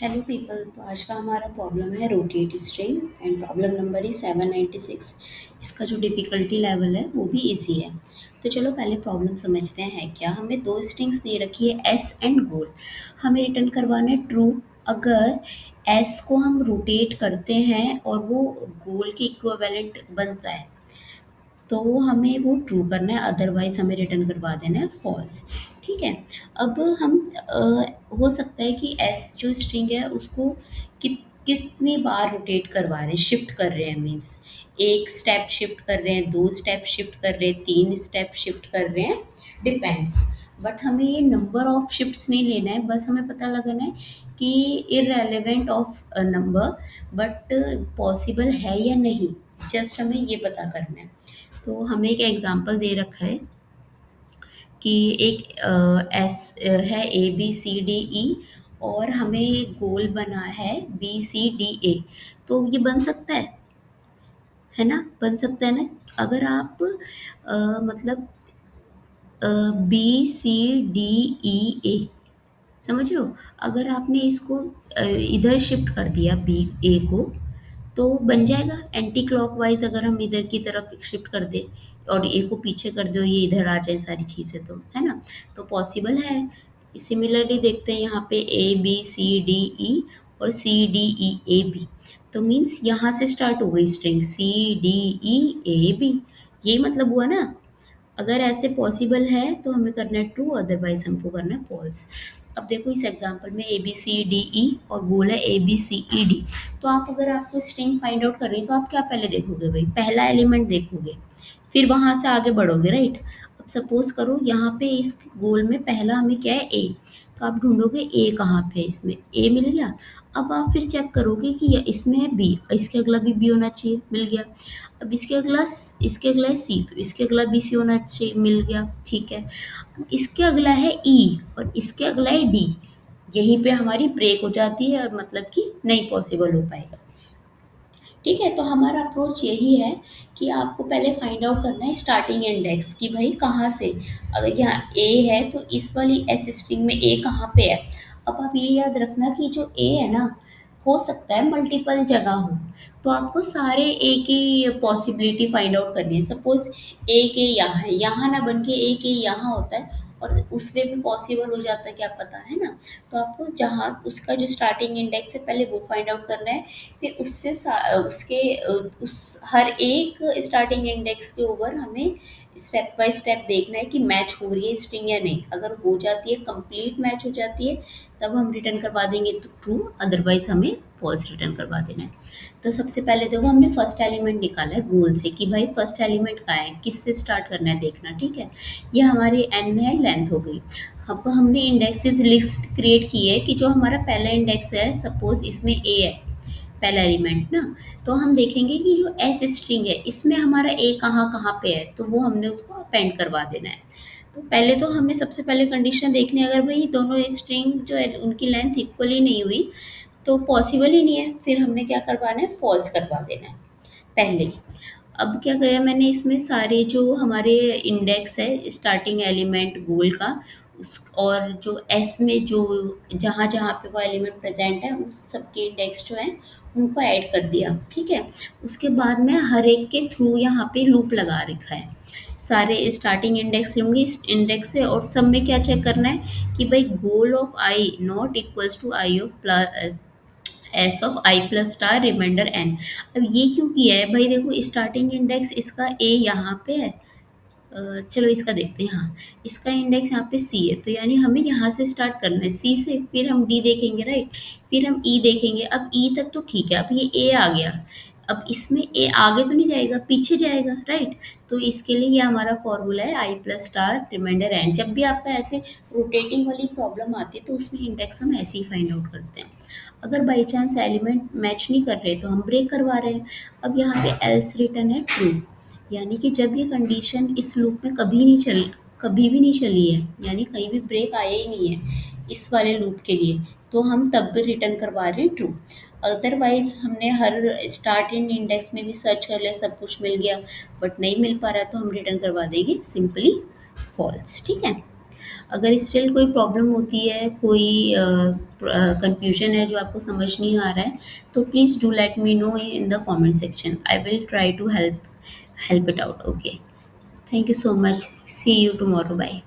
Hello people. तो आज का हमारा प्रॉब्लम है rotate string and problem number is 796। इसका जो डिफ़िकल्टी लेवल है वो भी इजी है। तो चलो पहले प्रॉब्लम समझते हैं। क्या हमें दो स्ट्रिंग्स दे रखी है एस एंड गोल। हमें रिटर्न करवाना है ट्रू अगर एस को हम रोटेट करते हैं और वो गोल के इक्विवेलेंट बनता है तो हमें वो ट्रू करना है, अदरवाइज़ हमें रिटर्न करवा देना है फॉल्स। ठीक है। अब हम हो सकता है कि एस जो स्ट्रिंग है उसको कितनी बार रोटेट करवा रहे हैं, शिफ्ट कर रहे हैं। मीन्स एक स्टेप शिफ्ट कर रहे हैं, दो स्टेप शिफ्ट कर रहे हैं, तीन स्टेप शिफ्ट कर रहे हैं, डिपेंड्स। बट हमें ये नंबर ऑफ शिफ्ट्स नहीं लेना है, बस हमें पता लगाना है कि irrelevant of number but possible है या नहीं, जस्ट हमें ये पता करना है। तो हमें एक एग्जांपल दे रखा है कि एक एस है A B C D E और हमें गोल बना है बी सी डी ए। तो ये बन सकता है ना, बन सकता है ना। अगर आप मतलब बी सी डी ई ए समझ लो। अगर आपने इसको इधर शिफ्ट कर दिया बी ए को तो बन जाएगा एंटी क्लॉकवाइज। अगर हम इधर की तरफ शिफ्ट कर दे और ए को पीछे कर दे और ये इधर आ जाए सारी चीज़ें, तो है ना, तो पॉसिबल है। सिमिलरली देखते हैं यहाँ पे A B C D E और C D E A B. तो मीन्स यहाँ से स्टार्ट हो गई string C D E A B. ये मतलब हुआ ना। अगर ऐसे पॉसिबल है तो हमें करना है ट्रू, अदरवाइज हमको करना है फॉल्स। अब देखो इस एग्जांपल में A B C D E और गोल है A B C E D. तो आप अगर आपको स्ट्रिंग फाइंड आउट कर रही है तो आप क्या पहले देखोगे भाई, पहला एलिमेंट देखोगे, फिर वहां से आगे बढ़ोगे, राइट। अब सपोज करो यहाँ पे इस गोल में पहला हमें क्या है ए, तो आप ढूंढोगे ए कहाँ पे है, इसमें ए मिल गया। अब आप फिर चेक करोगे कि इसमें है बी, इसके अगला भी बी होना चाहिए, मिल गया। अब इसके अगला है सी, तो इसके अगला बी सी होना चाहिए, मिल गया, ठीक है। अब इसके अगला है ई और इसके अगला है डी। यहीं पे हमारी ब्रेक हो जाती है और मतलब कि नहीं पॉसिबल हो पाएगा। ठीक है। तो हमारा अप्रोच यही है कि आपको पहले फाइंड आउट करना है स्टार्टिंग इंडेक्स कि भाई कहाँ से। अगर यहाँ ए है तो इस वाली एस स्ट्रिंग में ए कहाँ पे है। अब आप ये याद रखना कि जो ए है ना, हो सकता है मल्टीपल जगह हो, तो आपको सारे ए की पॉसिबिलिटी फाइंड आउट करनी है। सपोज ए के यहाँ है, यहाँ ना बन के ए के यहाँ होता है और उसमें भी पॉसिबल हो जाता है, क्या पता, है ना। तो आपको जहाँ उसका जो स्टार्टिंग इंडेक्स है पहले वो फाइंड आउट करना है। फिर उस हर एक स्टार्टिंग इंडेक्स के ऊपर हमें स्टेप बाय स्टेप देखना है कि मैच हो रही है स्ट्रिंग या नहीं। अगर हो जाती है, कंप्लीट मैच हो जाती है, तब हम रिटर्न करवा देंगे तो ट्रू, अदरवाइज हमें फॉल्स रिटर्न करवा देना है। तो सबसे पहले देखो हमने फर्स्ट एलिमेंट निकाला है गोल से कि भाई फर्स्ट एलिमेंट कहाँ है, किससे स्टार्ट करना है देखना। ठीक है। ये हमारी एन है, लेंथ हो गई। अब हमने इंडेक्सेस लिस्ट क्रिएट की है कि जो हमारा पहला इंडेक्स है, सपोज इसमें ए है पहला एलिमेंट ना, तो हम देखेंगे कि जो एस स्ट्रिंग है इसमें हमारा ए कहाँ कहाँ पे है, तो वो हमने उसको अपेंड करवा देना है। तो पहले तो हमें सबसे पहले कंडीशन देखनी है, अगर भाई दोनों स्ट्रिंग जो है उनकी लेंथ इक्वली नहीं हुई तो पॉसिबल ही नहीं है, फिर हमने क्या करवाना है, फॉल्स करवा देना है पहले ही। अब क्या करा मैंने, इसमें सारे जो हमारे इंडेक्स है स्टार्टिंग एलिमेंट गोल का उस और जो एस में जो जहाँ जहाँ पे वो एलिमेंट प्रेजेंट है उस सबके इंडेक्स जो हैं उनको ऐड कर दिया। ठीक है। उसके बाद में हर एक के थ्रू यहाँ पे लूप लगा रखा है। सारे स्टार्टिंग इंडेक्स लूँगी इस इंडेक्स से और सब में क्या चेक करना है कि भाई goal of I not equals to I of plus S of I plus star reminder N. अब ये क्यों किया है भाई, देखो स्टार्टिंग इंडेक्स इसका ए यहाँ पे है। चलो इसका देखते हैं। हाँ, इसका इंडेक्स यहाँ पे सी है, तो यानी हमें यहाँ से स्टार्ट करना है सी से, फिर हम डी देखेंगे, राइट, फिर हम ई देखेंगे। अब ई तक तो ठीक है, अब ये ए आ गया। अब इसमें ए आगे तो नहीं जाएगा, पीछे जाएगा, राइट। तो इसके लिए ये हमारा फॉर्मूला है आई प्लस स्टार रिमाइंडर एन। जब भी आपका ऐसे रोटेटिंग वाली प्रॉब्लम आती है तो उसमें इंडेक्स हम ऐसे ही फाइंड आउट करते हैं। अगर बाई चांस एलिमेंट मैच नहीं कर रहे तो हम ब्रेक करवा रहे हैं। अब यहाँ पे एल्स रिटर्न है ट्रू, यानी कि जब ये कंडीशन इस लूप में कभी भी नहीं चली है, यानी कहीं भी ब्रेक आया ही नहीं है इस वाले लूप के लिए, तो हम तब भी रिटर्न करवा रहे हैं ट्रू। अदरवाइज हमने हर स्टार्ट इन इंडेक्स में भी सर्च कर लिया, सब कुछ मिल गया बट नहीं मिल पा रहा तो हम रिटर्न करवा देंगे सिंपली फॉल्स। ठीक है। अगर स्टिल कोई प्रॉब्लम होती है, कोई कन्फ्यूजन है जो आपको समझ नहीं आ रहा है, तो please do let me know in the comment section. I will try to help it out. Okay, thank you so much. See you tomorrow. Bye.